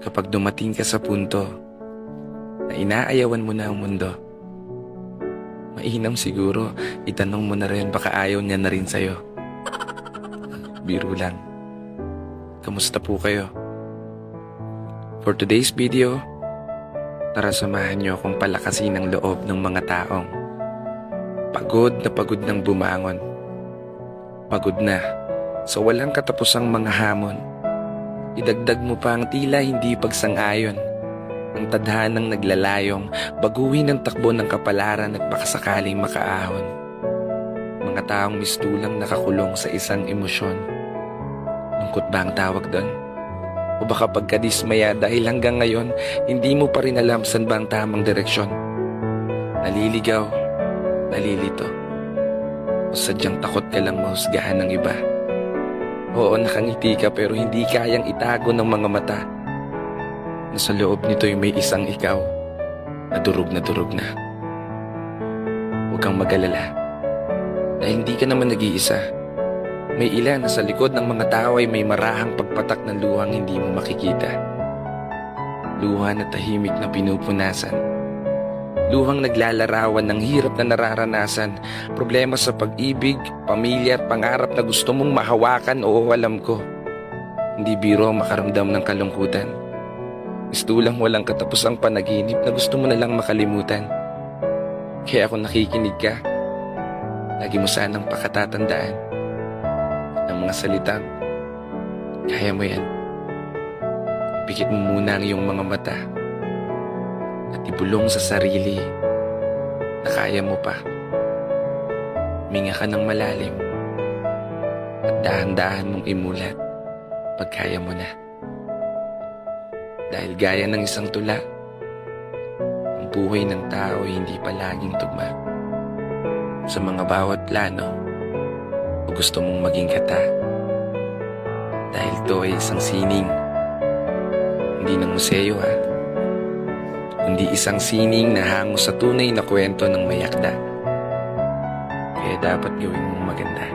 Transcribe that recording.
Kapag dumating ka sa punto na inaayawan mo na ang mundo, mainam siguro itanong mo na rin, baka ayaw niya na rin sa'yo. Biro lang. Kamusta po kayo? For today's video, tara samahan niyo akong palakasin ang loob ng mga taong pagod ng bumangon. Pagod na sa walang katapusang mga hamon. Idagdag mo pa ang tila hindi pagsang-ayon, ang tadhanang naglalayong baguhin ang takbo ng kapalaran at baka sakaling makaahon. Mga taong mistulang nakakulong sa isang emosyon. Lungkot ba ang tawag doon? O baka pagkadismaya dahil hanggang ngayon hindi mo pa rin alam saan ba ang tamang direksyon? Naliligaw, nalilito, o sadyang takot ka lang mahusgahan ng iba? Oo, nakangiti ka pero hindi kayang itago ng mga mata na sa loob nito'y may isang ikaw na durog na durog na. Huwag kang mag-alala dahil hindi ka naman nag-iisa. May ilan na sa likod ng mga tao ay may marahang pagpatak ng luhang hindi mo makikita. Luha na tahimik na pinupunasan. Luhang naglalarawan ng hirap na nararanasan, problema sa pag-ibig, pamilya at pangarap na gusto mong mahawakan. Oo, alam ko. Hindi biro makaramdam ng kalungkutan. Mistulang walang katapusang panaginip na gusto mo na lang makalimutan. Kaya kung nakikinig ka, lagi mo sanang pakatatandaan ang mga salitang, kaya mo yan. Pikit mo muna ang iyong mga mata at ibulong sa sarili na kaya mo pa. Minga ka ng malalim at dahan-dahan mong imulat pag kaya mo na. Dahil gaya ng isang tula, ang buhay ng tao ay hindi palaging tugma. Sa mga bawat plano o gusto mong maging kata, dahil to ay isang sining, hindi ng museo kundi isang sining na hango sa tunay na kwento ng mayakda. Kaya dapat gawin mong maganda.